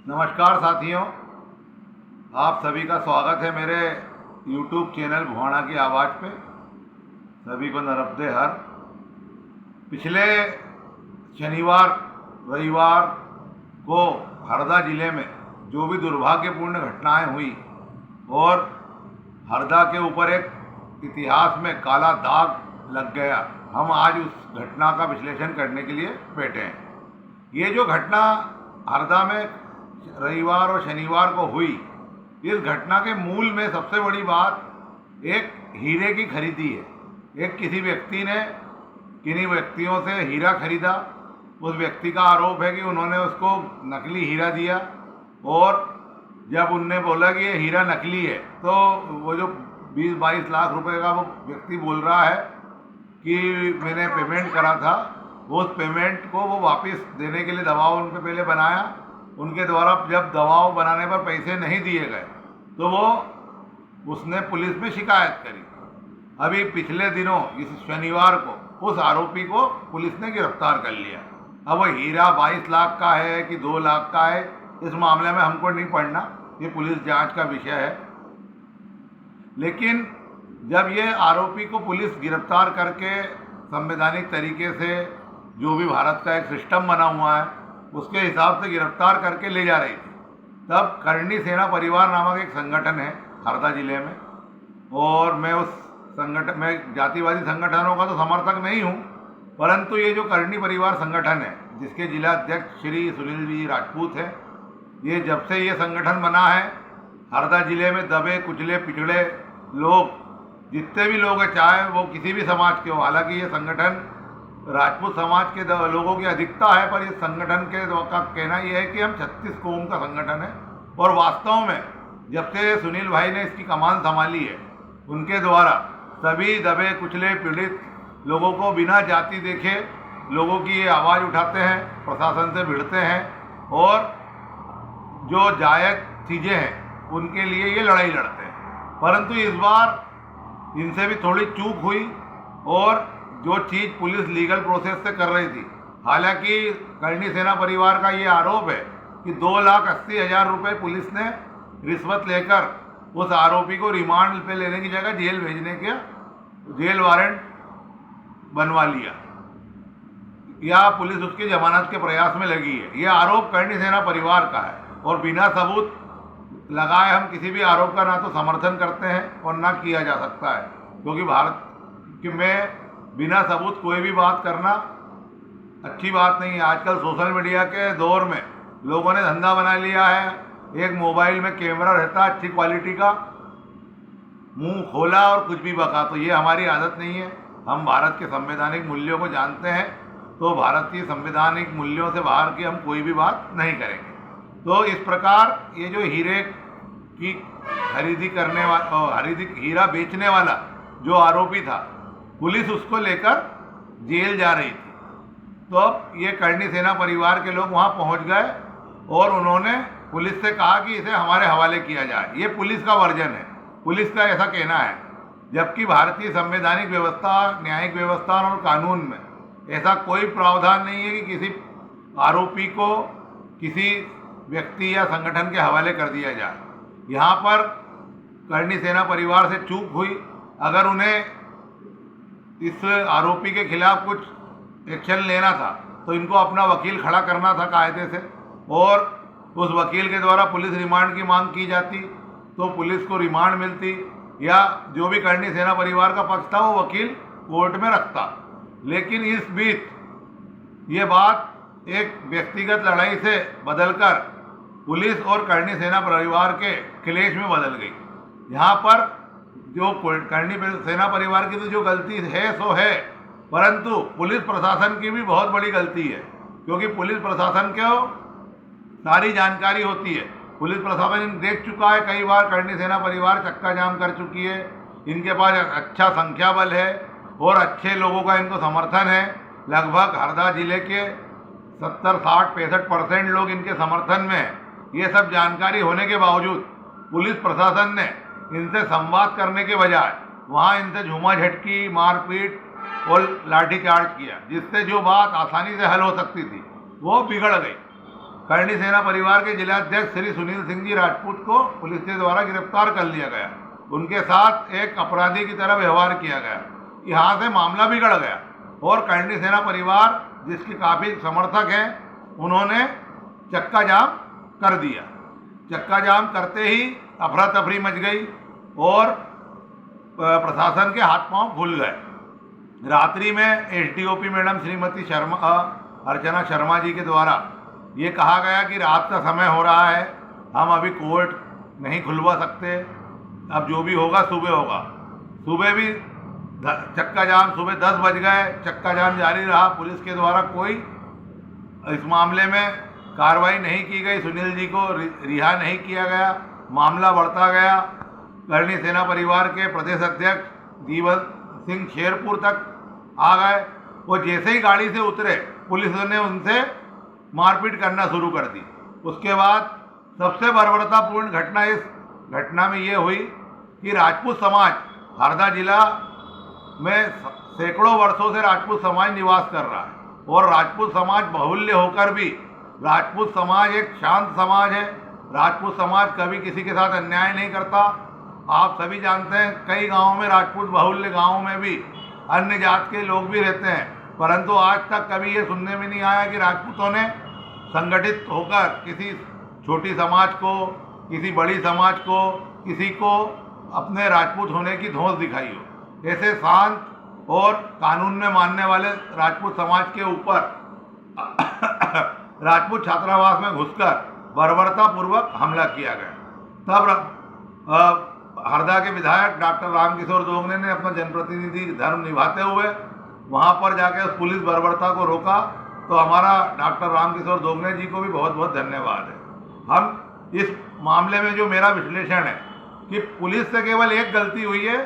नमस्कार साथियों, आप सभी का स्वागत है मेरे YouTube चैनल भुवाणा की आवाज़ पे। सभी को नमस्ते। पिछले शनिवार रविवार को हरदा ज़िले में जो भी दुर्भाग्यपूर्ण घटनाएं हुई और हरदा के ऊपर एक इतिहास में काला दाग लग गया, हम आज उस घटना का विश्लेषण करने के लिए बैठे हैं। ये जो घटना हरदा में रविवार और शनिवार को हुई, इस घटना के मूल में सबसे बड़ी बात एक हीरे की खरीदी है। एक किसी व्यक्ति ने किन्हीं व्यक्तियों से हीरा खरीदा। उस व्यक्ति का आरोप है कि उन्होंने उसको नकली हीरा दिया और जब उनने बोला कि ये हीरा नकली है तो वो जो 20-22 लाख रुपए का वो व्यक्ति बोल रहा है कि मैंने पेमेंट करा था, वो उस पेमेंट को वो वापस देने के लिए दबाव उन पर पहले बनाया। उनके द्वारा जब दबाव बनाने पर पैसे नहीं दिए गए तो उसने पुलिस में शिकायत करी। अभी पिछले दिनों इस शनिवार को उस आरोपी को पुलिस ने गिरफ्तार कर लिया। अब वो हीरा 22 लाख का है कि 2 लाख का है, इस मामले में हमको नहीं पढ़ना, ये पुलिस जांच का विषय है। लेकिन जब ये आरोपी को पुलिस गिरफ्तार करके संवैधानिक तरीके से जो भी भारत का एक सिस्टम बना हुआ है उसके हिसाब से गिरफ्तार करके ले जा रही थी, तब करणी सेना परिवार नामक एक संगठन है हरदा जिले में, और मैं उस संगठन में जातिवादी संगठनों का तो समर्थक नहीं हूँ, परंतु ये जो करणी परिवार संगठन है जिसके जिला अध्यक्ष श्री सुनील जी राजपूत हैं, ये जब से ये संगठन बना है हरदा जिले में दबे कुचले पिछड़े लोग जितने भी लोग हैं, चाहे वो किसी भी समाज के हो, हालांकि ये संगठन राजपूत समाज के लोगों की अधिकता है, पर इस संगठन के का कहना यह है कि हम 36 कौम का संगठन है। और वास्तव में जब से सुनील भाई ने इसकी कमान संभाली है, उनके द्वारा सभी दबे कुचले पीड़ित लोगों को बिना जाति देखे लोगों की ये आवाज़ उठाते हैं, प्रशासन से भिड़ते हैं और जो जायज़ चीज़ें हैं उनके लिए ये लड़ाई लड़ते हैं। परंतु इस बार इनसे भी थोड़ी चूक हुई और जो चीज़ पुलिस लीगल प्रोसेस से कर रही थी, हालांकि करणी सेना परिवार का ये आरोप है कि 2,80,000 रुपये पुलिस ने रिश्वत लेकर उस आरोपी को रिमांड पे लेने की जगह जेल भेजने के जेल वारंट बनवा लिया, या पुलिस उसकी जमानत के प्रयास में लगी है। ये आरोप करणी सेना परिवार का है और बिना सबूत लगाए हम किसी भी आरोप का ना तो समर्थन करते हैं और ना किया जा सकता है, क्योंकि भारत में बिना सबूत कोई भी बात करना अच्छी बात नहीं है। आजकल सोशल मीडिया के दौर में लोगों ने धंधा बना लिया है, एक मोबाइल में कैमरा रहता है अच्छी क्वालिटी का, मुंह खोला और कुछ भी बका, तो ये हमारी आदत नहीं है। हम भारत के संवैधानिक मूल्यों को जानते हैं, तो भारतीय संवैधानिक मूल्यों से बाहर की हम कोई भी बात नहीं करेंगे। तो इस प्रकार ये जो हीरे की खरीदी करने वाला हीरा बेचने वाला जो आरोपी था, पुलिस उसको लेकर जेल जा रही थी। तो अब ये करणी सेना परिवार के लोग वहाँ पहुँच गए और उन्होंने पुलिस से कहा कि इसे हमारे हवाले किया जाए। ये पुलिस का वर्जन है, पुलिस का ऐसा कहना है, जबकि भारतीय संवैधानिक व्यवस्था, न्यायिक व्यवस्था और कानून में ऐसा कोई प्रावधान नहीं है कि किसी आरोपी को किसी व्यक्ति या संगठन के हवाले कर दिया जाए। यहाँ पर करणी सेना परिवार से चूक हुई। अगर उन्हें इस आरोपी के खिलाफ कुछ एक्शन लेना था तो इनको अपना वकील खड़ा करना था कायदे से, और उस वकील के द्वारा पुलिस रिमांड की मांग की जाती तो पुलिस को रिमांड मिलती, या जो भी करणी सेना परिवार का पक्ष था वो वकील कोर्ट में रखता। लेकिन इस बीच ये बात एक व्यक्तिगत लड़ाई से बदलकर पुलिस और करणी सेना परिवार के क्लेश में बदल गई। यहाँ पर जो करणी सेना परिवार की तो जो गलती है सो है, परंतु पुलिस प्रशासन की भी बहुत बड़ी गलती है, क्योंकि पुलिस प्रशासन को सारी जानकारी होती है। पुलिस प्रशासन देख चुका है कई बार, करणी सेना परिवार चक्का जाम कर चुकी है, इनके पास अच्छा संख्या बल है और अच्छे लोगों का इनको समर्थन है। लगभग हरदा जिले के 70-60-65% लोग इनके समर्थन में है। ये सब जानकारी होने के बावजूद पुलिस प्रशासन ने इनसे संवाद करने के बजाय वहाँ इनसे झूमा झटकी, मारपीट और लाठीचार्ज किया, जिससे जो बात आसानी से हल हो सकती थी वो बिगड़ गई। करणी सेना परिवार के जिलाध्यक्ष श्री सुनील सिंह जी राजपूत को पुलिस के द्वारा गिरफ्तार कर लिया गया। उनके साथ एक अपराधी की तरह व्यवहार किया गया। यहाँ से मामला बिगड़ गया और करणी सेना परिवार, जिसके काफ़ी समर्थक हैं, उन्होंने चक्का जाम कर दिया। चक्का जाम करते ही अफरा तफरी मच गई और प्रशासन के हाथ पांव खुल गए। रात्रि में एसडीओपी मैडम श्रीमती अर्चना शर्मा जी के द्वारा ये कहा गया कि रात का समय हो रहा है, हम अभी कोर्ट नहीं खुलवा सकते, अब जो भी होगा सुबह होगा। सुबह भी चक्का जाम, सुबह 10 बज गए, चक्का जाम जारी रहा। पुलिस के द्वारा कोई इस मामले में कार्रवाई नहीं की गई, सुनील जी को रिहा नहीं किया गया, मामला बढ़ता गया। करणी सेना परिवार के प्रदेश अध्यक्ष जीवन सिंह शेरपुर तक आ गए। वो जैसे ही गाड़ी से उतरे, पुलिस ने उनसे मारपीट करना शुरू कर दी। उसके बाद सबसे बर्बरतापूर्ण घटना इस घटना में ये हुई कि राजपूत समाज, हरदा जिला में सैकड़ों वर्षों से राजपूत समाज निवास कर रहा है और राजपूत समाज बाहुल्य होकर भी राजपूत समाज एक शांत समाज है। राजपूत समाज कभी किसी के साथ अन्याय नहीं करता। आप सभी जानते हैं कई गांवों में, राजपूत बाहुल्य गांवों में भी अन्य जात के लोग भी रहते हैं, परंतु आज तक कभी ये सुनने में नहीं आया कि राजपूतों ने संगठित होकर किसी छोटी समाज को, किसी बड़ी समाज को, किसी को अपने राजपूत होने की धौंस दिखाई हो। ऐसे शांत और कानून में मानने वाले राजपूत समाज के ऊपर राजपूत छात्रावास में घुसकर बर्बरतापूर्वक हमला किया गया। तब हरदा के विधायक डॉक्टर रामकिशोर दोगने ने अपना जनप्रतिनिधि धर्म निभाते हुए वहां पर जाकर उस पुलिस बर्बरता को रोका। तो हमारा डॉक्टर रामकिशोर दोगने जी को भी बहुत बहुत धन्यवाद है। हम इस मामले में जो मेरा विश्लेषण है कि पुलिस से केवल एक गलती हुई है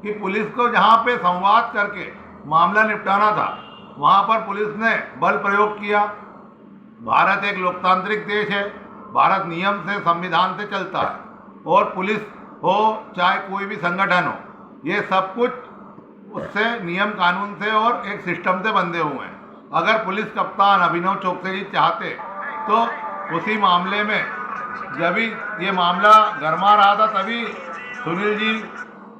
कि पुलिस को जहां पे संवाद करके मामला निपटाना था, वहां पर पुलिस ने बल प्रयोग किया। भारत एक लोकतांत्रिक देश है, भारत नियम से, संविधान से चलता है और पुलिस हो चाहे कोई भी संगठन हो, ये सब कुछ उससे नियम कानून से और एक सिस्टम से बंधे हुए हैं। अगर पुलिस कप्तान अभिनव चोकसी जी चाहते तो उसी मामले में, जब ये मामला गरमा रहा था, तभी सुनील जी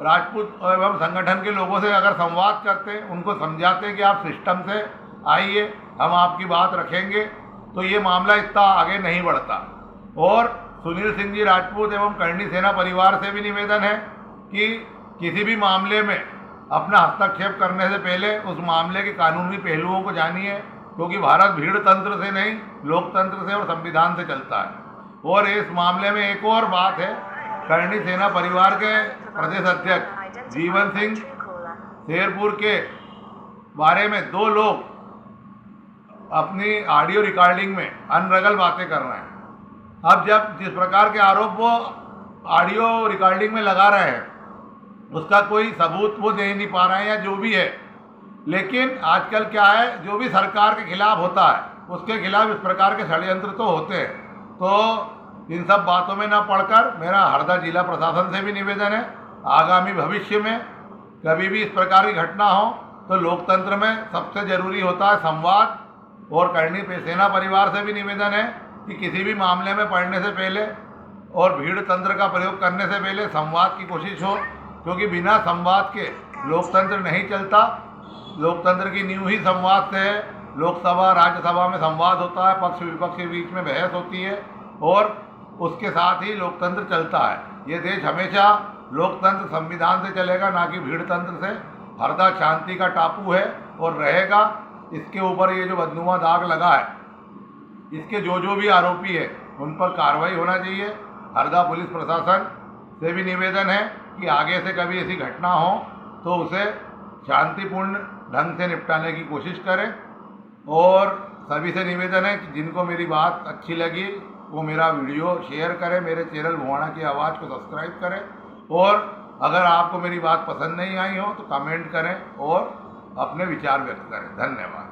राजपूत एवं संगठन के लोगों से अगर संवाद करते, उनको समझाते कि आप सिस्टम से आइए, हम आपकी बात रखेंगे, तो ये मामला इतना आगे नहीं बढ़ता। और सुनील सिंह जी राजपूत एवं करणी सेना परिवार से भी निवेदन है कि किसी भी मामले में अपना हस्तक्षेप करने से पहले उस मामले के कानूनी पहलुओं को जानिए, क्योंकि भारत भीड़ तंत्र से नहीं, लोकतंत्र से और संविधान से चलता है। और इस मामले में एक और बात है, करणी सेना परिवार के प्रदेश अध्यक्ष जीवन सिंह शेरपुर के बारे में 2 लोग अपनी ऑडियो रिकॉर्डिंग में अनर्गल बातें कर रहे हैं। अब जब जिस प्रकार के आरोप वो ऑडियो रिकॉर्डिंग में लगा रहे हैं, उसका कोई सबूत वो दे नहीं पा रहे हैं या जो भी है, लेकिन आजकल क्या है, जो भी सरकार के खिलाफ होता है उसके खिलाफ इस प्रकार के षड्यंत्र तो होते हैं। तो इन सब बातों में ना पड़कर मेरा हरदा जिला प्रशासन से भी निवेदन है, आगामी भविष्य में कभी भी इस प्रकार की घटना हो तो लोकतंत्र में सबसे जरूरी होता है संवाद। और करणी सेना परिवार से भी निवेदन है कि किसी भी मामले में पढ़ने से पहले और भीड़ तंत्र का प्रयोग करने से पहले संवाद की कोशिश हो, क्योंकि बिना संवाद के लोकतंत्र नहीं चलता। लोकतंत्र की नींव ही संवाद से है। लोकसभा राज्यसभा में संवाद होता है, पक्ष विपक्ष के बीच में बहस होती है और उसके साथ ही लोकतंत्र चलता है। ये देश हमेशा लोकतंत्र संविधान से चलेगा, ना कि भीड़ तंत्र से। हरदा शांति का टापू है और रहेगा। इसके ऊपर ये जो बदनुमा दाग लगा है, इसके जो भी आरोपी है उन पर कार्रवाई होना चाहिए। हरदा पुलिस प्रशासन से भी निवेदन है कि आगे से कभी ऐसी घटना हो तो उसे शांतिपूर्ण ढंग से निपटाने की कोशिश करें। और सभी से निवेदन है कि जिनको मेरी बात अच्छी लगी वो मेरा वीडियो शेयर करें, मेरे चैनल भुवाणा की आवाज़ को सब्सक्राइब करें, और अगर आपको मेरी बात पसंद नहीं आई हो तो कमेंट करें और अपने विचार व्यक्त करें। धन्यवाद।